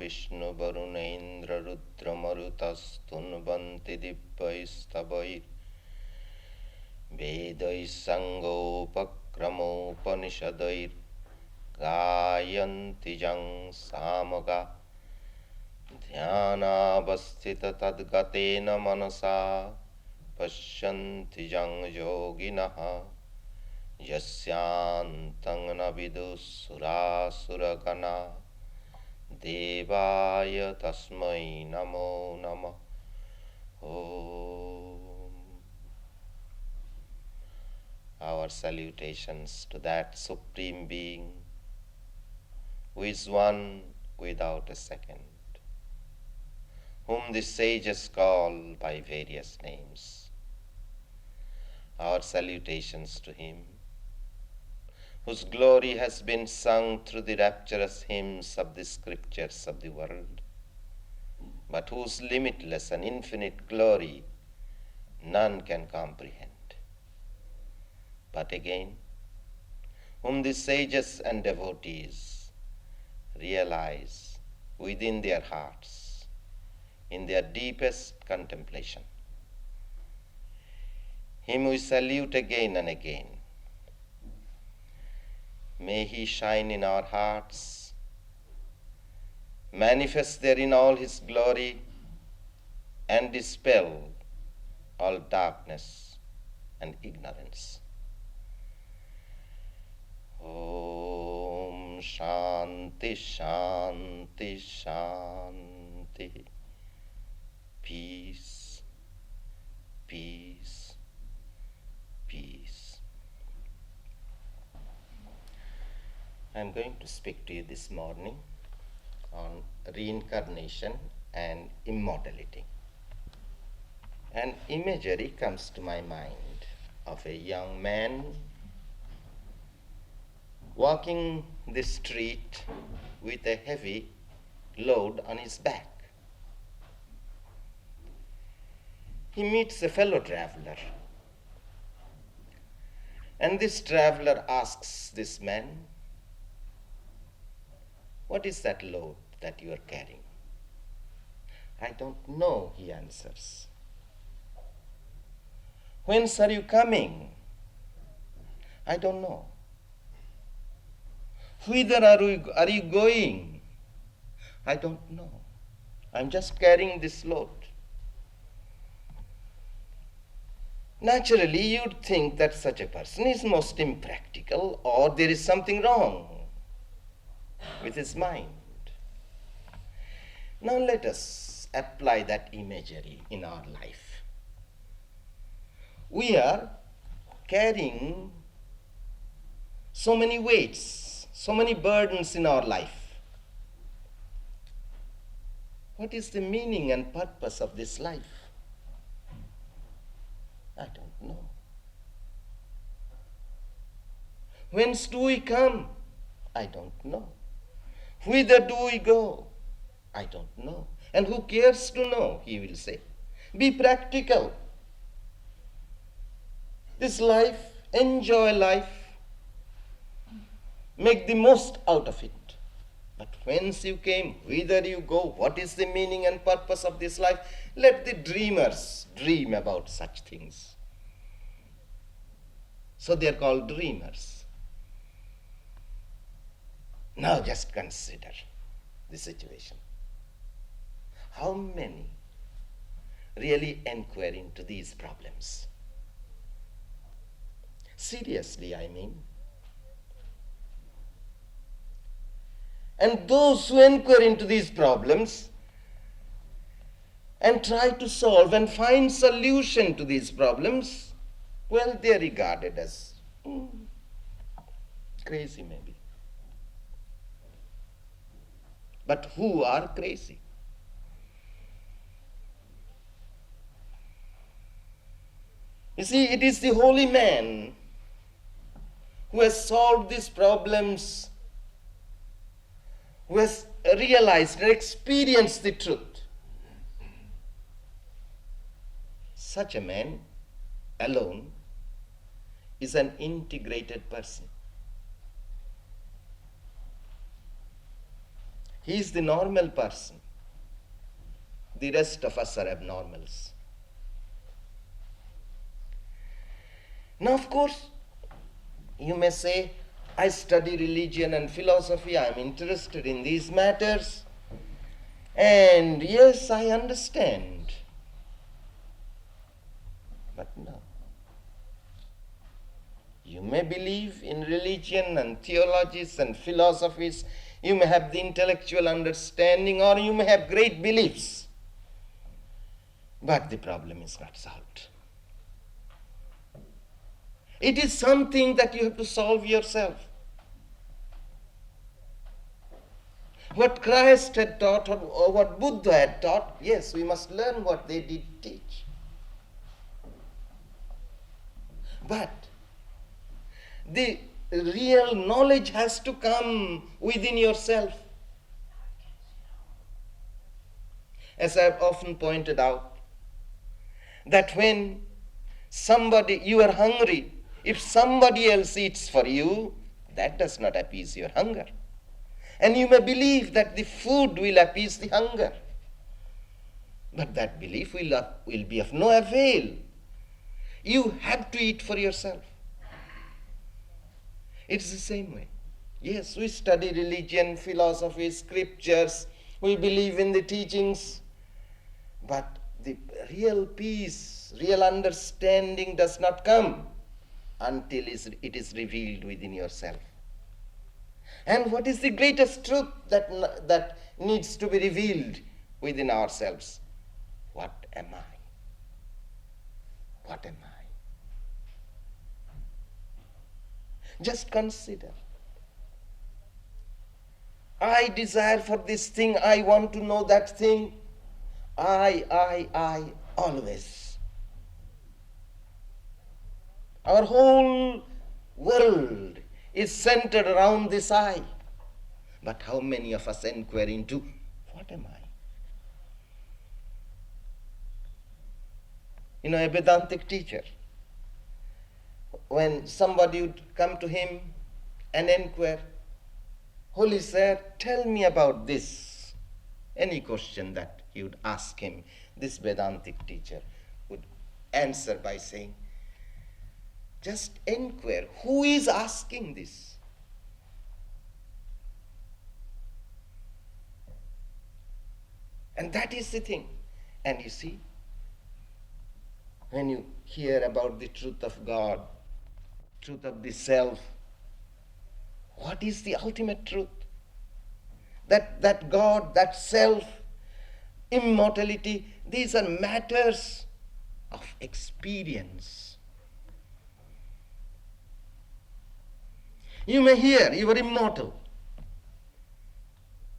Vishnu Varuna Indra Rudra Marutastunvanti Dibbaistavai Vedai Sangopakramopanishadair Gayanti Jang Samaga Dhyanavastita Tadgatena Manasa Pashyanti Jang Yoginaha Yasyantang Navidusurasuragana Devaya Tasmai Namo Namah. Om. Our salutations to that Supreme Being who is one without a second, whom the sages call by various names. Our salutations to Him, whose glory has been sung through the rapturous hymns of the scriptures of the world, but whose limitless and infinite glory none can comprehend. But again, whom the sages and devotees realize within their hearts, in their deepest contemplation. Him we salute again and again. May He shine in our hearts, manifest therein all His glory, and dispel all darkness and ignorance. Om Shanti Shanti Shanti. Peace, peace, peace. I am going to speak to you this morning on reincarnation and immortality. An imagery comes to my mind of a young man walking the street with a heavy load on his back. He meets a fellow traveler, and this traveler asks this man, "What is that load that you are carrying?" "I don't know," he answers. "Whence are you coming?" "I don't know." "Whither are you going?" "I don't know. I'm just carrying this load." Naturally, you'd think that such a person is most impractical, or there is something wrong with his mind. Now let us apply that imagery in our life. We are carrying so many weights, so many burdens in our life. What is the meaning and purpose of this life? I don't know. Whence do we come? I don't know. Whither do we go? I don't know. And who cares to know, he will say. Be practical. This life, enjoy life. Make the most out of it. But whence you came, whither you go, what is the meaning and purpose of this life? Let the dreamers dream about such things. So they are called dreamers. Now just consider the situation. How many really inquire into these problems? Seriously, I mean. And those who inquire into these problems and try to solve and find solution to these problems, well, they are regarded as crazy maybe. But who are crazy? You see, it is the holy man who has solved these problems, who has realized and experienced the truth. Such a man alone is an integrated person. He is the normal person. The rest of us are abnormals. Now, of course, you may say, I study religion and philosophy, I am interested in these matters, and yes, I understand. But no. You may believe in religion and theologies and philosophies, you may have the intellectual understanding, or you may have great beliefs, but the problem is not solved. It is something that you have to solve yourself. What Christ had taught or what Buddha had taught, yes, we must learn what they did teach. But the real knowledge has to come within yourself. As I've often pointed out, that when you are hungry, if somebody else eats for you, that does not appease your hunger. And you may believe that the food will appease the hunger. But that belief will be of no avail. You have to eat for yourself. It's the same way. Yes, we study religion, philosophy, scriptures, we believe in the teachings, but the real peace, real understanding does not come until it is revealed within yourself. And what is the greatest truth that needs to be revealed within ourselves? What am I? What am I? Just consider. I desire for this thing, I want to know that thing. I, always. Our whole world is centered around this I. But how many of us inquire into, what am I? You know, a Vedantic teacher, when somebody would come to him and inquire, Holy Sir, tell me about this. Any question that he would ask him, this Vedantic teacher would answer by saying, just inquire, who is asking this? And that is the thing. And you see, when you hear about the truth of God, truth of the self, what is the ultimate truth? That God, that self, immortality, these are matters of experience. You may hear you are immortal.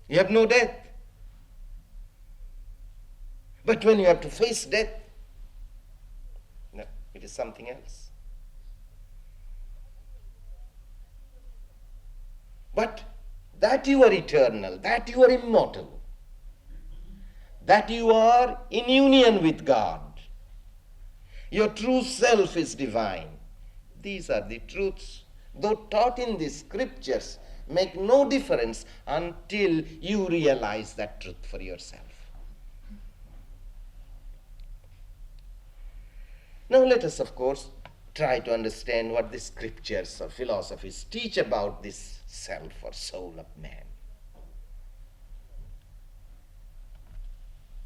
You have no death. But when you have to face death, no, it is something else. But that you are eternal, that you are immortal, that you are in union with God, your true self is divine. These are the truths, though taught in the scriptures, make no difference until you realize that truth for yourself. Now let us, of course, try to understand what the scriptures or philosophies teach about this self or soul of man.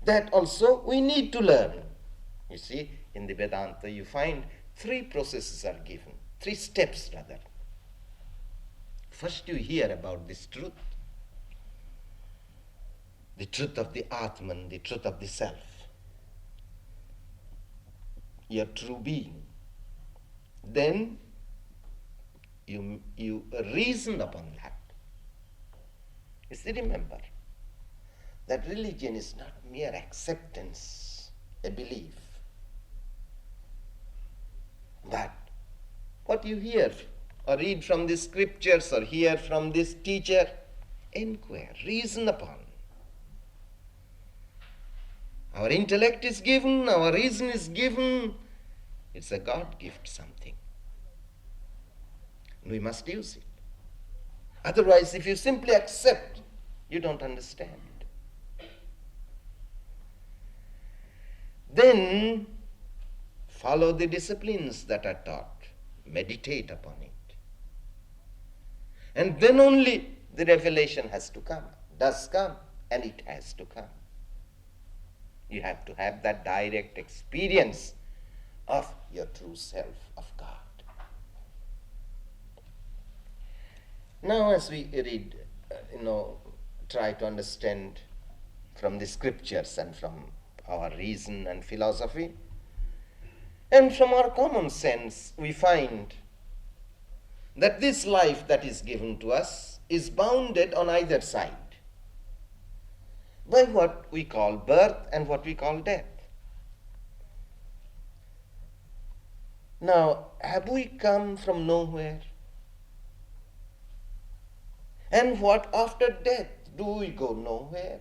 That also we need to learn. You see, in the Vedanta you find 3 processes are given, 3 steps rather. First you hear about this truth, the truth of the Atman, the truth of the self, your true being. Then you reason upon that. You see, remember that religion is not mere acceptance, a belief. But what you hear or read from the scriptures or hear from this teacher, inquire, reason upon. Our intellect is given, our reason is given. It's a God gift something. We must use it. Otherwise, if you simply accept You don't understand. Then follow the disciplines that are taught. Meditate upon it. And then only the revelation has to come, does come, and it has to come. You have to have that direct experience of your true self, of God. Now as we read, try to understand from the scriptures and from our reason and philosophy, and from our common sense, we find that this life that is given to us is bounded on either side by what we call birth and what we call death. Now, have we come from nowhere? And what after death? Do we go nowhere?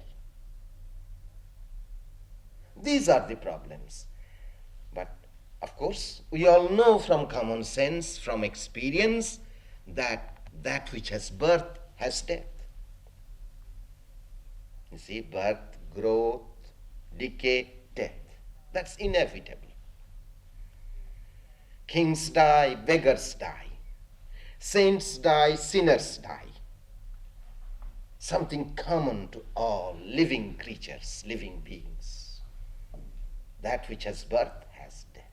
These are the problems. But of course, we all know from common sense, from experience, that that which has birth has death. You see, birth, growth, decay, death. That's inevitable. Kings die, beggars die. Saints die, sinners die. Something common to all living creatures, living beings. That which has birth has death.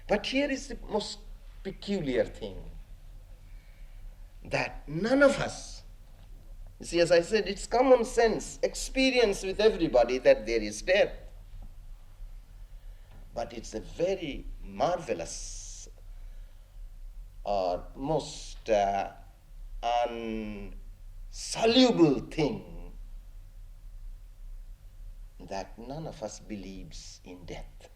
But here is the most peculiar thing, that none of us, you see, as I said, it's common sense, experience with everybody that there is death. But it's a very marvelous or most unsoluble thing that none of us believes in death.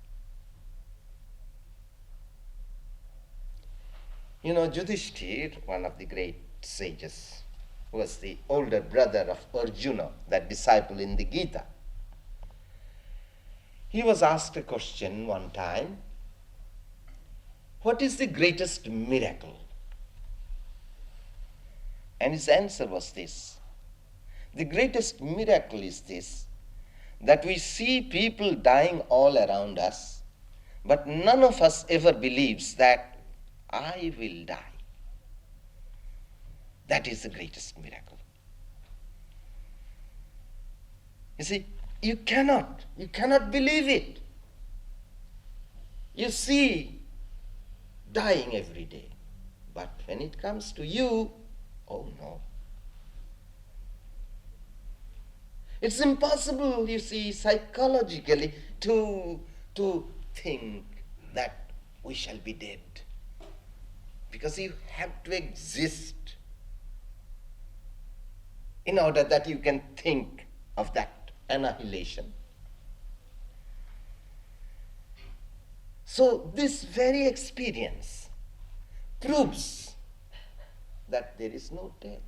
Yudhishthir, one of the great sages, was the older brother of Arjuna, that disciple in the Gita. He was asked a question one time, what is the greatest miracle? And his answer was this: the greatest miracle is this, that we see people dying all around us, but none of us ever believes that I will die. That is the greatest miracle. You see, you cannot believe it. You see dying every day. But when it comes to you, oh no. It's impossible, you see, psychologically to think that we shall be dead. Because you have to exist in order that you can think of that annihilation. So this very experience proves that there is no death.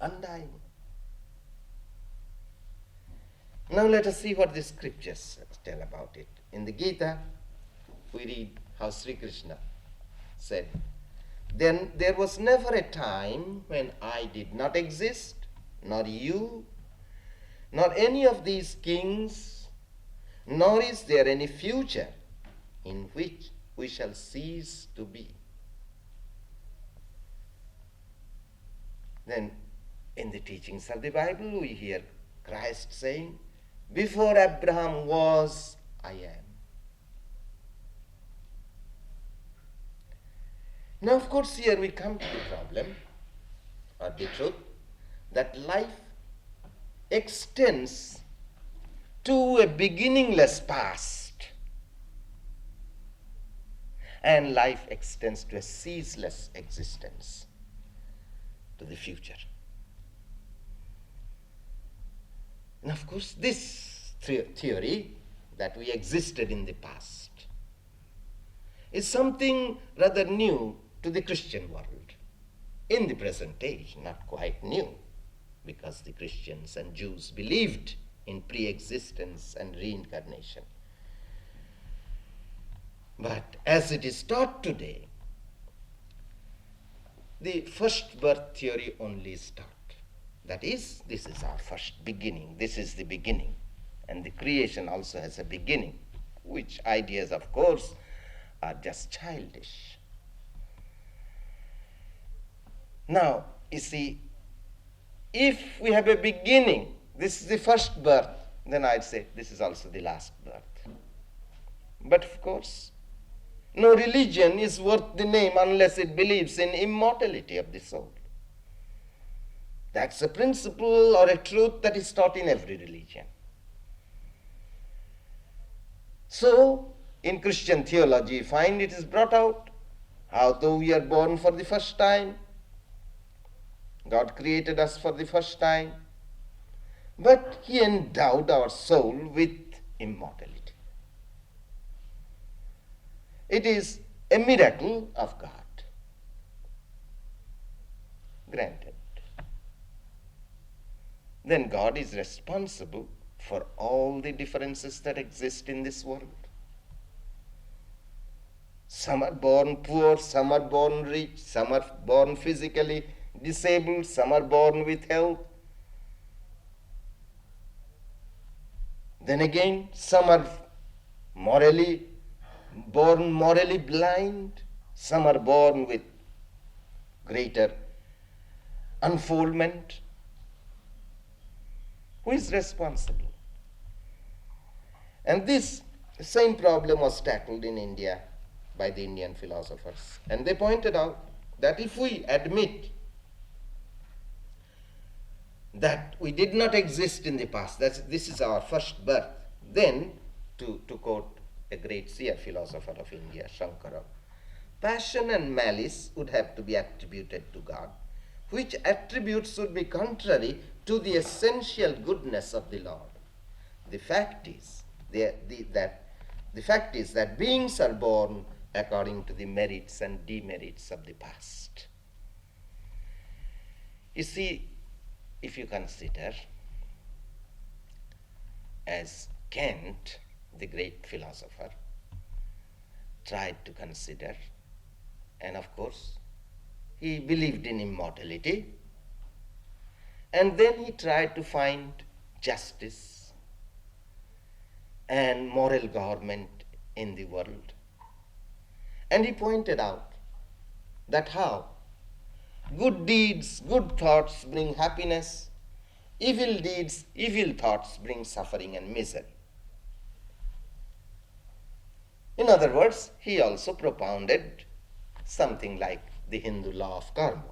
Undying. Now let us see what the scriptures tell about it. In the Gita, we read how Sri Krishna said, "Then there was never a time when I did not exist, nor you, nor any of these kings, nor is there any future in which we shall cease to be." Then in the teachings of the Bible, we hear Christ saying, "Before Abraham was, I am." Now, of course, here we come to the problem, or the truth, that life extends to a beginningless past, and life extends to a ceaseless existence, to the future. And of course, this theory that we existed in the past is something rather new to the Christian world. In the present age, not quite new, because the Christians and Jews believed in pre-existence and reincarnation. But as it is taught today, the first birth theory only start. That is, this is our first beginning. This is the beginning. And the creation also has a beginning, which ideas, of course, are just childish. Now, you see, if we have a beginning, this is the first birth, then I'd say this is also the last birth. But of course, no religion is worth the name unless it believes in immortality of the soul. That's a principle or a truth that is taught in every religion. So, in Christian theology, you find it is brought out how though we are born for the first time, God created us for the first time, but He endowed our soul with immortality. It is a miracle of God. Granted. Then God is responsible for all the differences that exist in this world. Some are born poor, some are born rich, some are born physically disabled, some are born with health. Then again, some are born morally blind, some are born with greater unfoldment. Who is responsible? And this same problem was tackled in India by the Indian philosophers. And they pointed out that if we admit that we did not exist in the past, that this is our first birth, then, to quote a great seer philosopher of India, Shankara, passion and malice would have to be attributed to God, which attributes would be contrary to the essential goodness of the Lord. The fact is that beings are born according to the merits and demerits of the past. You see, if you consider, as Kant, the great philosopher, tried to consider, and of course, he believed in immortality, and then he tried to find justice and moral government in the world. And he pointed out that how good deeds, good thoughts bring happiness, evil deeds, evil thoughts bring suffering and misery. In other words, he also propounded something like the Hindu law of karma.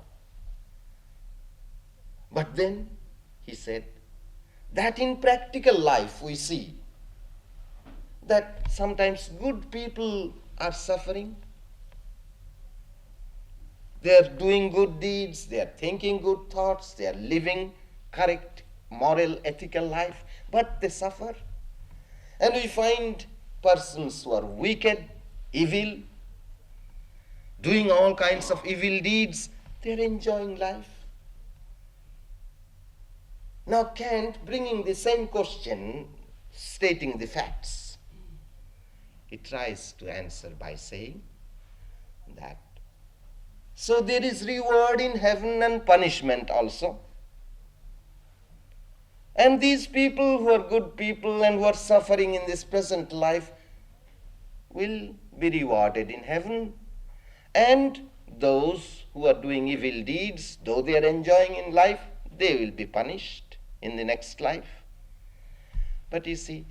But then he said that in practical life we see that sometimes good people are suffering. They are doing good deeds, they are thinking good thoughts, they are living correct, moral, ethical life, but they suffer. And we find persons who are wicked, evil, doing all kinds of evil deeds, they are enjoying life. Now Kant, bringing the same question, stating the facts, he tries to answer by saying that so there is reward in heaven and punishment also. And these people who are good people and who are suffering in this present life will be rewarded in heaven. And those who are doing evil deeds, though they are enjoying in life, they will be punished in the next life. But you see,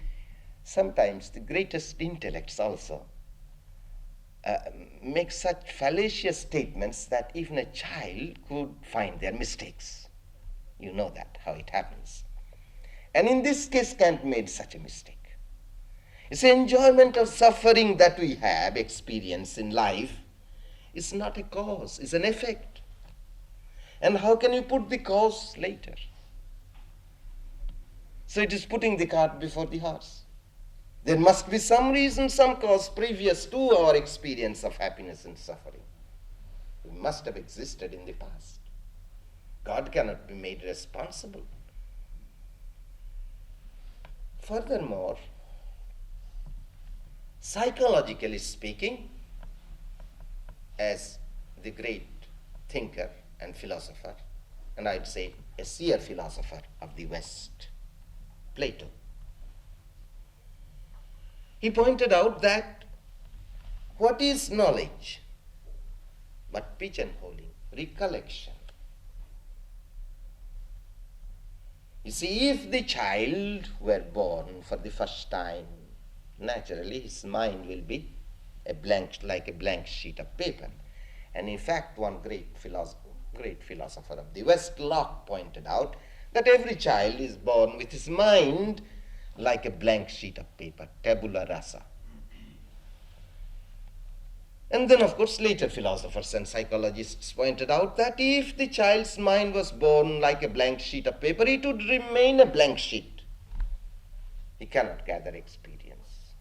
sometimes the greatest intellects also make such fallacious statements that even a child could find their mistakes. You know that, how it happens. And in this case, Kant made such a mistake. It's enjoyment of suffering that we have experienced in life. It's not a cause, it's an effect. And how can you put the cause later? So it is putting the cart before the horse. There must be some reason, some cause previous to our experience of happiness and suffering. It must have existed in the past. God cannot be made responsible. Furthermore, psychologically speaking, as the great thinker and philosopher, and I'd say a seer philosopher of the West, Plato. He pointed out that what is knowledge but pigeonholing, recollection? You see, if the child were born for the first time, naturally his mind will be like a blank sheet of paper. And in fact, one great philosopher of the West, Locke, pointed out that every child is born with his mind like a blank sheet of paper, tabula rasa. And then, of course, later philosophers and psychologists pointed out that if the child's mind was born like a blank sheet of paper, it would remain a blank sheet. He cannot gather experience.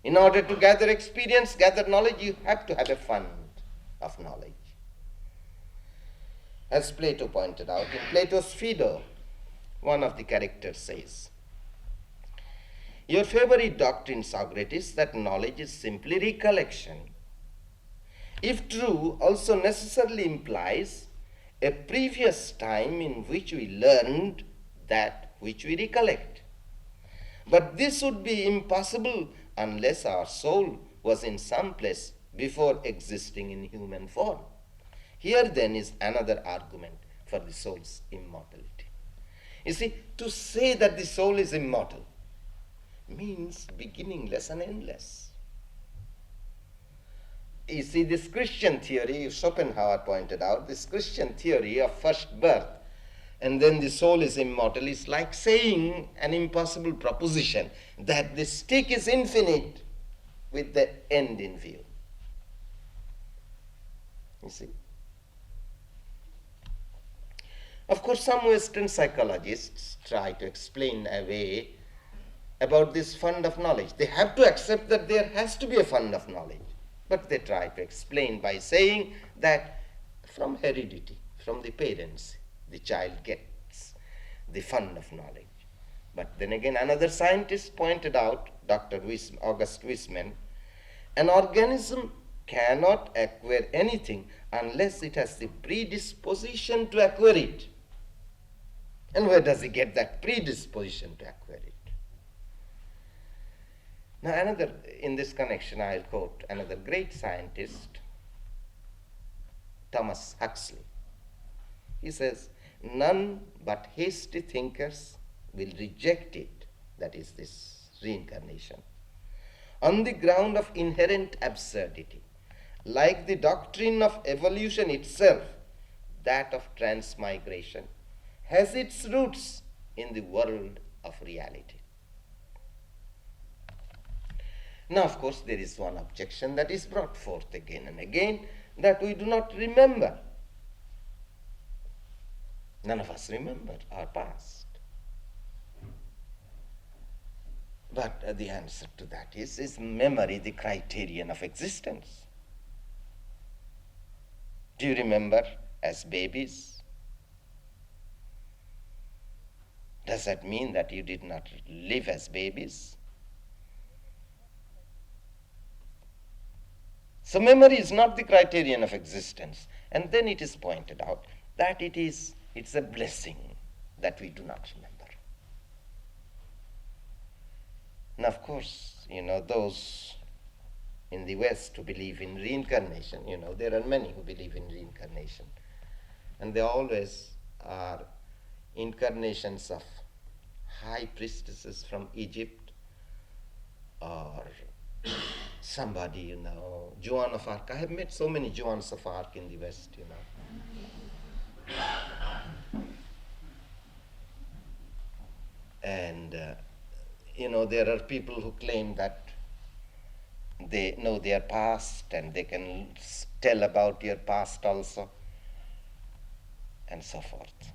In order to gather experience, gather knowledge, you have to have a fund of knowledge. As Plato pointed out, in Plato's Phaedo, one of the characters says, "Your favorite doctrine, Socrates, that knowledge is simply recollection, if true, also necessarily implies a previous time in which we learned that which we recollect. But this would be impossible unless our soul was in some place before existing in human form. Here then is another argument for the soul's immortality." You see, to say that the soul is immortal means beginningless and endless. You see, this Christian theory, Schopenhauer pointed out, this Christian theory of first birth and then the soul is immortal is like saying an impossible proposition that the stick is infinite with the end in view. You see? Of course, some Western psychologists try to explain away about this fund of knowledge. They have to accept that there has to be a fund of knowledge. But they try to explain by saying that from heredity, from the parents, the child gets the fund of knowledge. But then again, another scientist pointed out, Dr. August Weismann, an organism cannot acquire anything unless it has the predisposition to acquire it. And where does he get that predisposition to acquire it? Now, in this connection, I'll quote another great scientist, Thomas Huxley. He says, "None but hasty thinkers will reject it," that is this reincarnation, "on the ground of inherent absurdity. Like the doctrine of evolution itself, that of transmigration has its roots in the world of reality." Now, of course, there is one objection that is brought forth again and again, that we do not remember. None of us remember our past. But the answer to that is memory the criterion of existence? Do you remember as babies? Does that mean that you did not live as babies? So memory is not the criterion of existence. And then it is pointed out that it's a blessing that we do not remember. Now, of course, those in the West who believe in reincarnation, there are many who believe in reincarnation. And they always are incarnations of high priestesses from Egypt or somebody, Joan of Arc. I have met so many Joans of Arc in the West, And, there are people who claim that they know their past and they can tell about your past also, and so forth.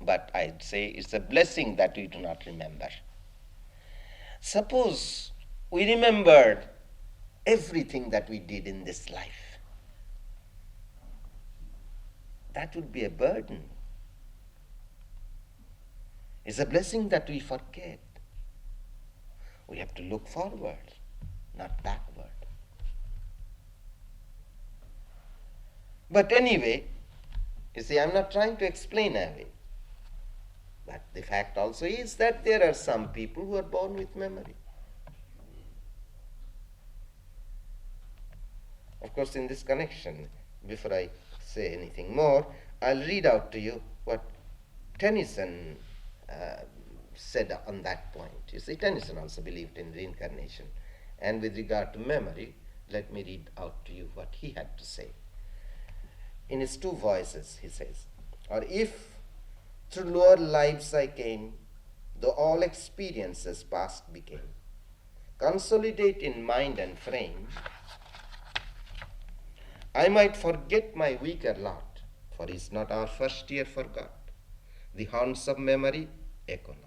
But I'd say it's a blessing that we do not remember. Suppose we remembered everything that we did in this life. That would be a burden. It's a blessing that we forget. We have to look forward, not backward. But anyway, you see, I'm not trying to explain away. But the fact also is that there are some people who are born with memory. Of course, in this connection, before I say anything more, I'll read out to you what Tennyson said on that point. You see, Tennyson also believed in reincarnation. And with regard to memory, let me read out to you what he had to say. In his two voices, he says, or if through lower lives I came, though all experiences past became, consolidate in mind and frame, I might forget my weaker lot, for is not our first year forgot. The haunts of memory echo not.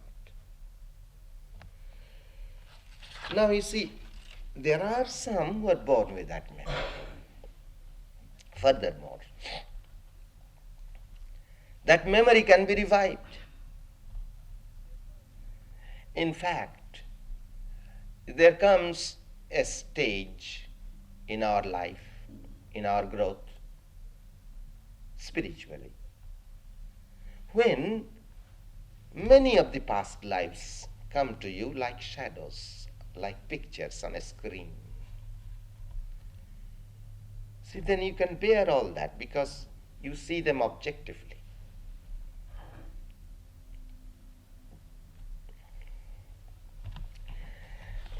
Now you see, there are some who are born with that memory. Furthermore, that memory can be revived. In fact, there comes a stage in our life, in our growth, spiritually, when many of the past lives come to you like shadows, like pictures on a screen. See, then you can bear all that because you see them objectively.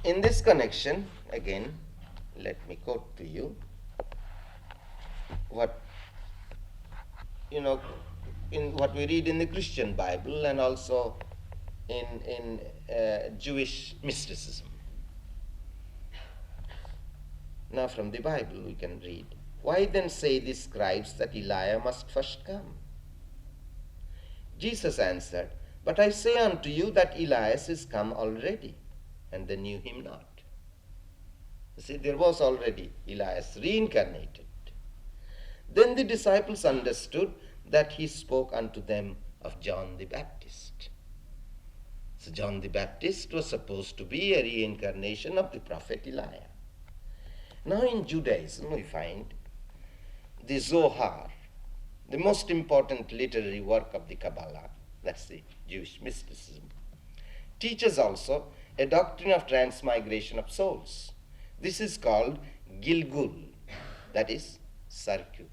In this connection, again, let me quote to you what in what we read in the Christian Bible and also in Jewish mysticism. Now from the Bible we can read, why then say the scribes that Elijah must first come? Jesus answered, but I say unto you that Elias is come already, and they knew him not. You see, there was already Elias reincarnated. Then the disciples understood that he spoke unto them of John the Baptist. So John the Baptist was supposed to be a reincarnation of the prophet Elijah. Now in Judaism we find the Zohar, the most important literary work of the Kabbalah, that's the Jewish mysticism, teaches also a doctrine of transmigration of souls. This is called Gilgul, that is circuit.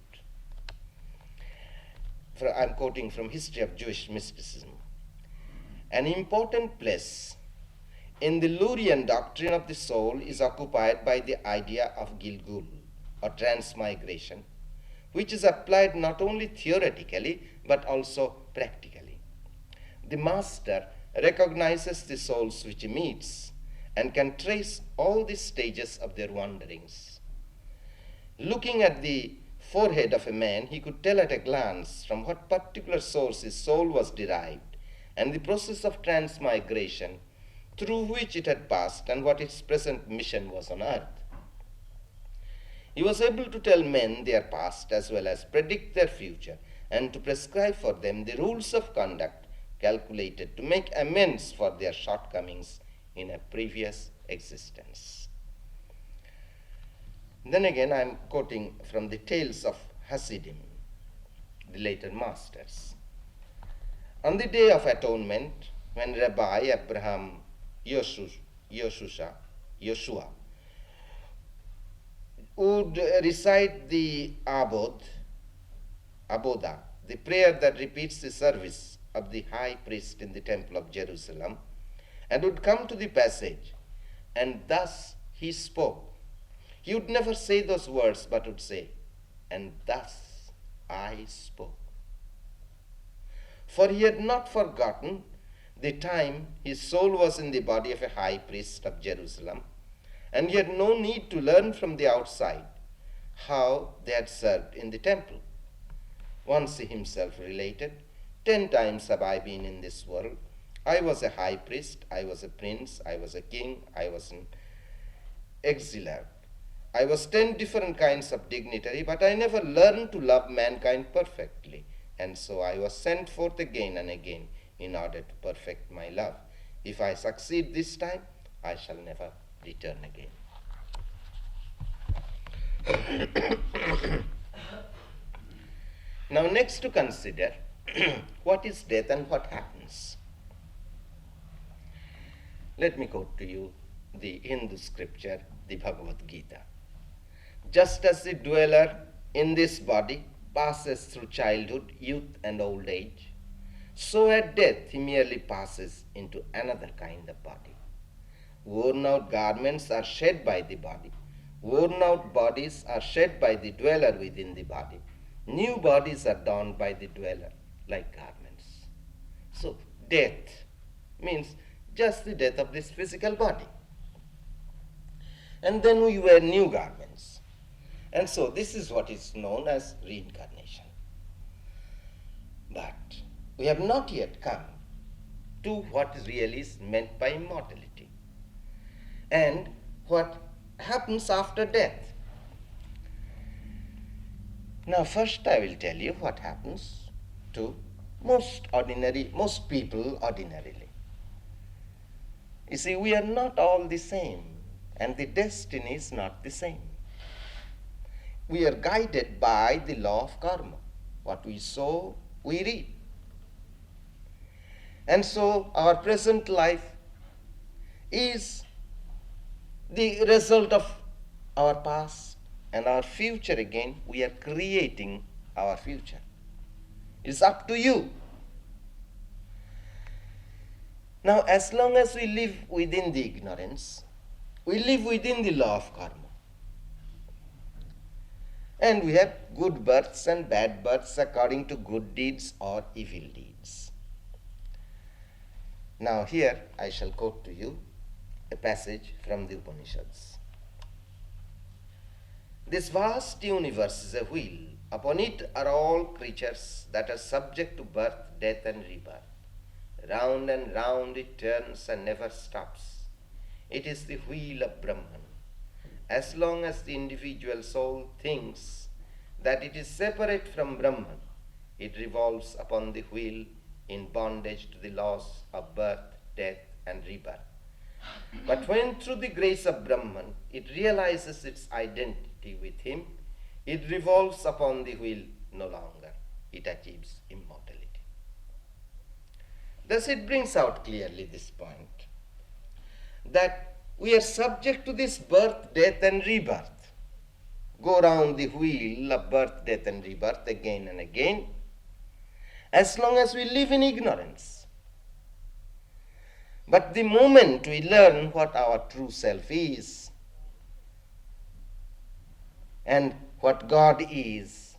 I'm quoting from History of Jewish Mysticism. An important place in the Lurian doctrine of the soul is occupied by the idea of Gilgul, or transmigration, which is applied not only theoretically but also practically. The master recognizes the souls which he meets and can trace all the stages of their wanderings. Looking at the forehead of a man, he could tell at a glance from what particular source his soul was derived and the process of transmigration through which it had passed and what its present mission was on earth. He was able to tell men their past as well as predict their future and to prescribe for them the rules of conduct calculated to make amends for their shortcomings in a previous existence. Then again I am quoting from the Tales of Hasidim, the later masters. On the Day of Atonement, when Rabbi Abraham Yoshua would recite the Aboda, the prayer that repeats the service of the high priest in the Temple of Jerusalem, and would come to the passage, and thus he spoke. He would never say those words, but would say, and thus I spoke. For he had not forgotten the time his soul was in the body of a high priest of Jerusalem, and he had no need to learn from the outside how they had served in the temple. Once he himself related, 10 times have I been in this world. I was a high priest, I was a prince, I was a king, I was an exiler. I was 10 different kinds of dignitary, but I never learned to love mankind perfectly. And so I was sent forth again and again in order to perfect my love. If I succeed this time, I shall never return again. Now, next to consider what is death and what happens. Let me quote to you the Hindu scripture, the Bhagavad Gita. Just as the dweller in this body passes through childhood, youth, and old age, so at death he merely passes into another kind of body. Worn out garments are shed by the body. Worn out bodies are shed by the dweller within the body. New bodies are donned by the dweller like garments. So, death means just the death of this physical body. And then we wear new garments. And so, this is what is known as reincarnation. But we have not yet come to what really is meant by immortality and what happens after death. Now, first I will tell you what happens to most people ordinarily. You see, we are not all the same, and the destiny is not the same. We are guided by the law of karma. What we sow, we reap. And so our present life is the result of our past, and our future again, we are creating our future. It's up to you. Now, as long as we live within the ignorance, we live within the law of karma. And we have good births and bad births according to good deeds or evil deeds. Now here I shall quote to you a passage from the Upanishads. This vast universe is a wheel. Upon it are all creatures that are subject to birth, death, and rebirth. Round and round it turns and never stops. It is the wheel of Brahman. As long as the individual soul thinks that it is separate from Brahman, it revolves upon the wheel in bondage to the laws of birth, death, and rebirth. But when through the grace of Brahman it realizes its identity with him, it revolves upon the wheel no longer. It achieves immortality. Thus it brings out clearly this point, that we are subject to this birth, death, and rebirth. Go round the wheel of birth, death, and rebirth again and again, as long as we live in ignorance. But the moment we learn what our true self is and what God is,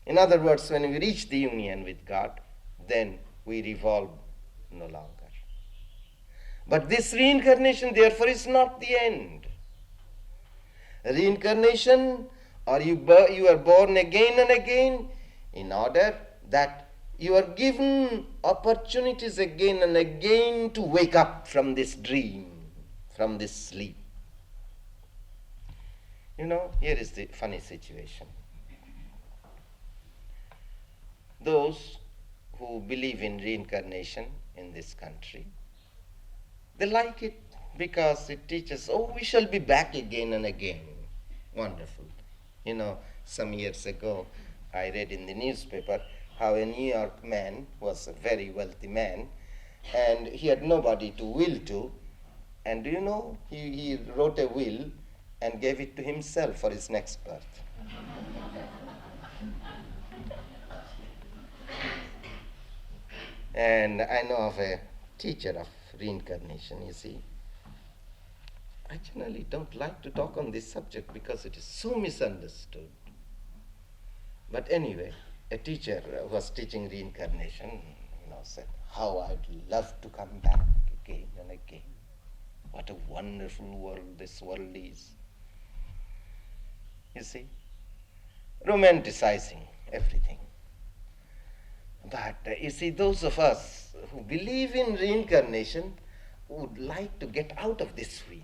in other words, when we reach the union with God, then we revolve no longer. But this reincarnation, therefore, is not the end. Reincarnation, or you are born again and again in order that you are given opportunities again and again to wake up from this dream, from this sleep. You know, here is the funny situation. Those who believe in reincarnation in this country, they like it because it teaches, oh, we shall be back again and again. Wonderful. You know, some years ago, I read in the newspaper how a New York man was a very wealthy man, and he had nobody to will to, and do you know, he wrote a will and gave it to himself for his next birth. And I know of a teacher of reincarnation, you see. I generally don't like to talk on this subject because it is so misunderstood. But anyway, a teacher who was teaching reincarnation, said, how I'd love to come back again and again. What a wonderful world this world is. You see, romanticizing everything. But you see, those of us who believe in reincarnation would like to get out of this wheel.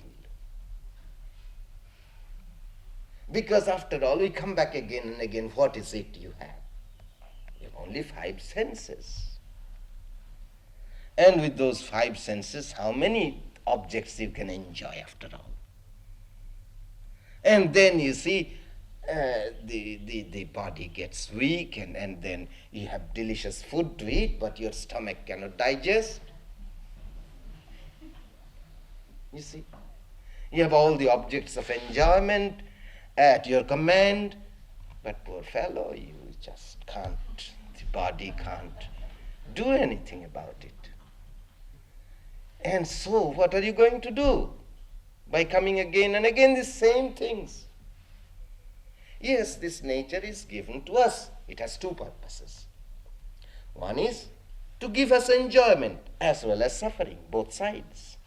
Because after all, we come back again and again. What is it you have? You have only 5 senses. And with those 5 senses, how many objects you can enjoy after all? And then you see, the body gets weak, and then you have delicious food to eat, but your stomach cannot digest. You see, you have all the objects of enjoyment at your command, but poor fellow, you just can't, the body can't do anything about it. And so, what are you going to do by coming again and again the same things? Yes, this nature is given to us. It has two purposes. One is to give us enjoyment as well as suffering, both sides,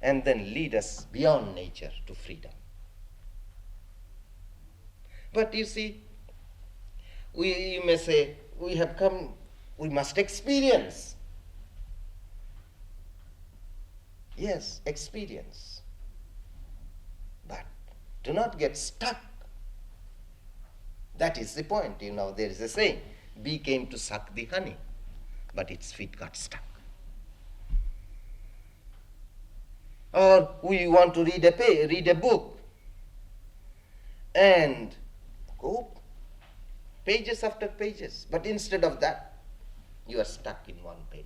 and then lead us beyond nature to freedom. But you see, you may say, we have come, we must experience. Yes, experience. But do not get stuck. That is the point. There is a saying, bee came to suck the honey, but its feet got stuck. Or we want to read a book, and go pages after pages, but instead of that, you are stuck in one page.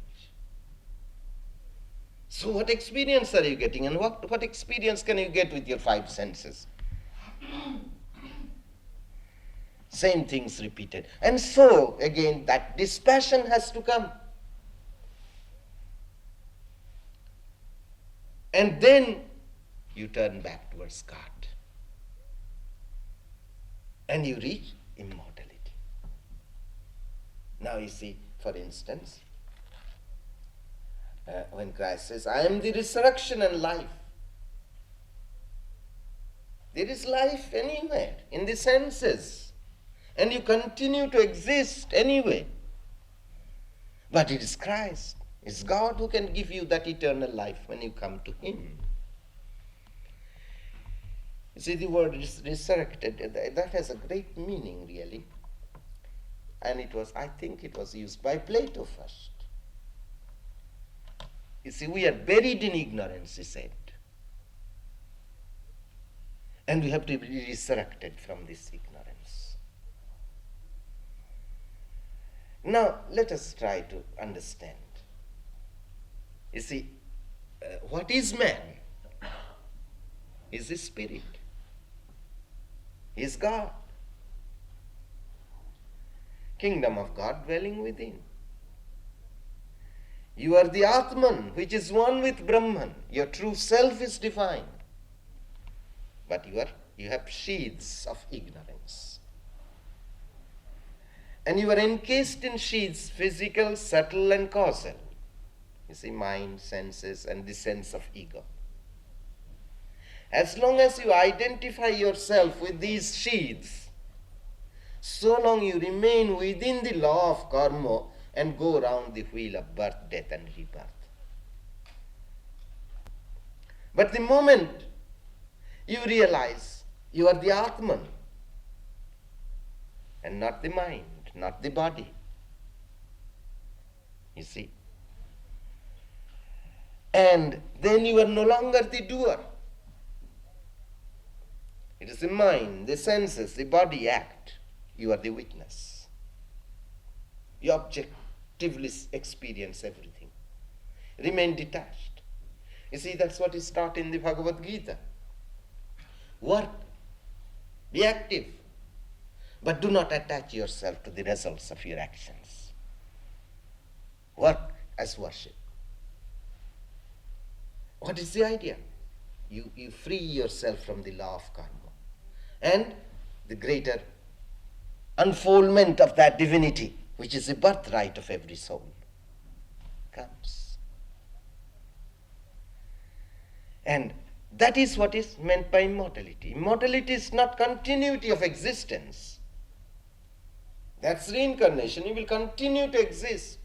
So what experience are you getting, and what experience can you get with your five senses? Same things repeated. And so, again, that dispassion has to come. And then you turn back towards God. And you reach immortality. Now you see, for instance, when Christ says, I am the resurrection and life. There is life anywhere, in the senses. And you continue to exist anyway. But it is Christ, it's God who can give you that eternal life when you come to Him. You see, the word resurrected, that has a great meaning, really. And I think it was used by Plato first. You see, we are buried in ignorance, he said. And we have to be resurrected from this ignorance. Now, let us try to understand. You see, what is man? Is the spirit. Is God. Kingdom of God dwelling within. You are the Atman, which is one with Brahman. Your true self is divine. But you have sheaths of ignorance. And you are encased in sheaths, physical, subtle, and causal. You see, mind, senses, and the sense of ego. As long as you identify yourself with these sheaths, so long you remain within the law of karma and go around the wheel of birth, death, and rebirth. But the moment you realize you are the Atman and not the mind, not the body, you see, and then you are no longer the doer. It is the mind, the senses, the body act. You are the witness. You objectively experience everything. Remain detached. You see, that's what is taught in the Bhagavad Gita. Work. Be active. But do not attach yourself to the results of your actions. Work as worship. What is the idea? You free yourself from the law of karma. And the greater unfoldment of that divinity, which is the birthright of every soul, comes. And that is what is meant by immortality. Immortality is not continuity of existence. That's reincarnation. You will continue to exist.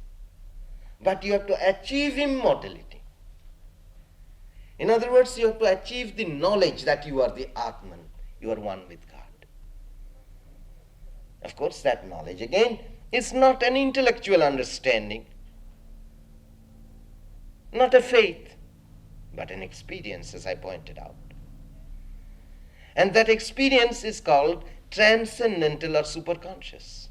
But you have to achieve immortality. In other words, you have to achieve the knowledge that you are the Atman. You are one with God. Of course, that knowledge, again, is not an intellectual understanding, not a faith, but an experience, as I pointed out. And that experience is called transcendental or superconscious.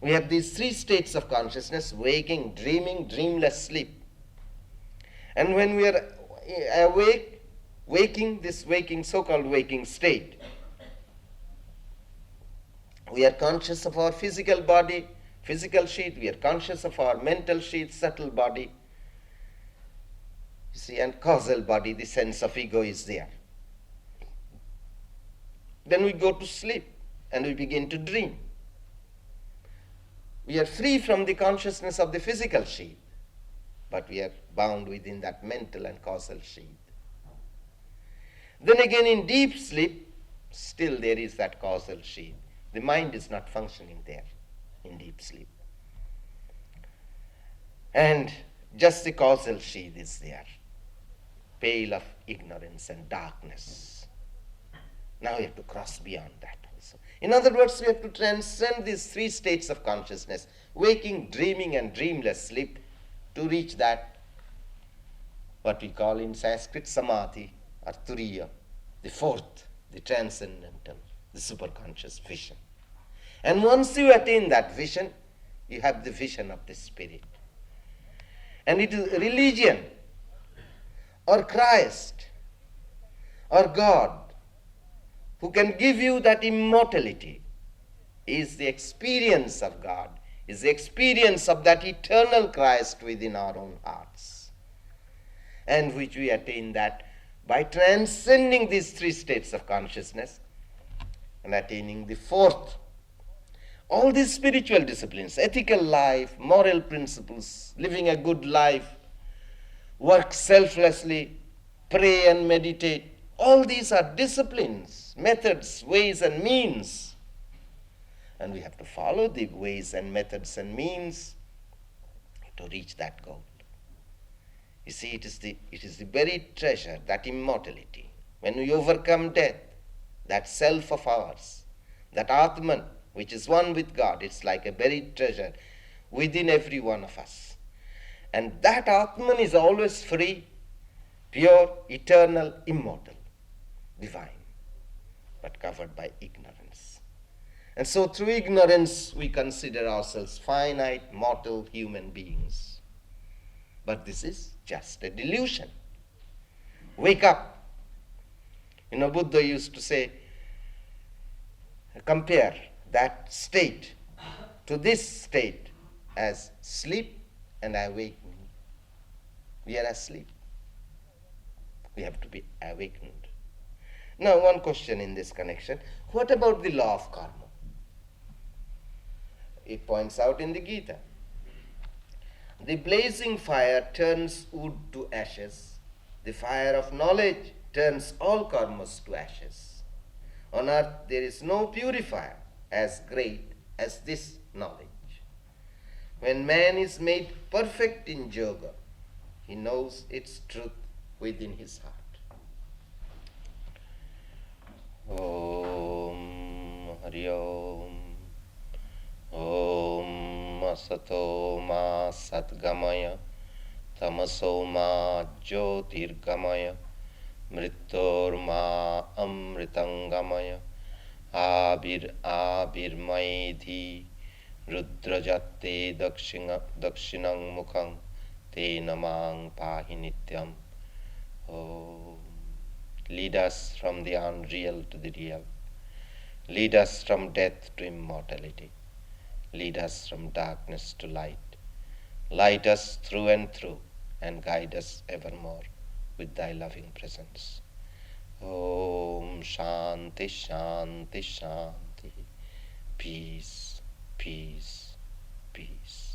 We have these three states of consciousness: waking, dreaming, dreamless sleep. And when we are awake, this waking, so-called waking state, we are conscious of our physical body, physical sheath, we are conscious of our mental sheath, subtle body. You see, and causal body, the sense of ego is there. Then we go to sleep and we begin to dream. We are free from the consciousness of the physical sheath, but we are bound within that mental and causal sheath. Then again in deep sleep, still there is that causal sheath. The mind is not functioning there in deep sleep. And just the causal sheath is there, pale of ignorance and darkness. Now we have to cross beyond that also. In other words, we have to transcend these three states of consciousness, waking, dreaming, and dreamless sleep, to reach that, what we call in Sanskrit, samadhi or turiya, the fourth, the transcendental, the superconscious vision. And once you attain that vision, you have the vision of the spirit. And it is religion or Christ or God who can give you that immortality, is the experience of God, is the experience of that eternal Christ within our own hearts, and which we attain that by transcending these three states of consciousness and attaining the fourth. All these spiritual disciplines, ethical life, moral principles, living a good life, work selflessly, pray and meditate, all these are disciplines, methods, ways and means. And we have to follow the ways and methods and means to reach that goal. You see, it is the buried treasure, that immortality. When we overcome death, that self of ours, that Atman, which is one with God, it's like a buried treasure within every one of us. And that Atman is always free, pure, eternal, immortal, divine, but covered by ignorance. And so through ignorance, we consider ourselves finite, mortal human beings. But this is just a delusion. Wake up. Buddha used to say, compare that state to this state as sleep and awakening. We are asleep. We have to be awakened. Now, one question in this connection: what about the law of karma? It points out in the Gita. The blazing fire turns wood to ashes. The fire of knowledge turns all karmas to ashes. On earth there is no purifier as great as this knowledge. When man is made perfect in yoga, he knows its truth within his heart. Om Hari Om. Om Asato Ma Satgamaya Tamaso Ma Jyotirgamaya Mrityor Ma Amritangamaya Abir Maidhi Rudrajatte Dakshinang Mukhang Te Namang Pahi Nityam. Oh, lead us from the unreal to the real. Lead us from death to immortality. Lead us from darkness to light. Light us through and through, and guide us evermore with thy loving presence. Om Shanti Shanti Shanti. Peace, peace, peace.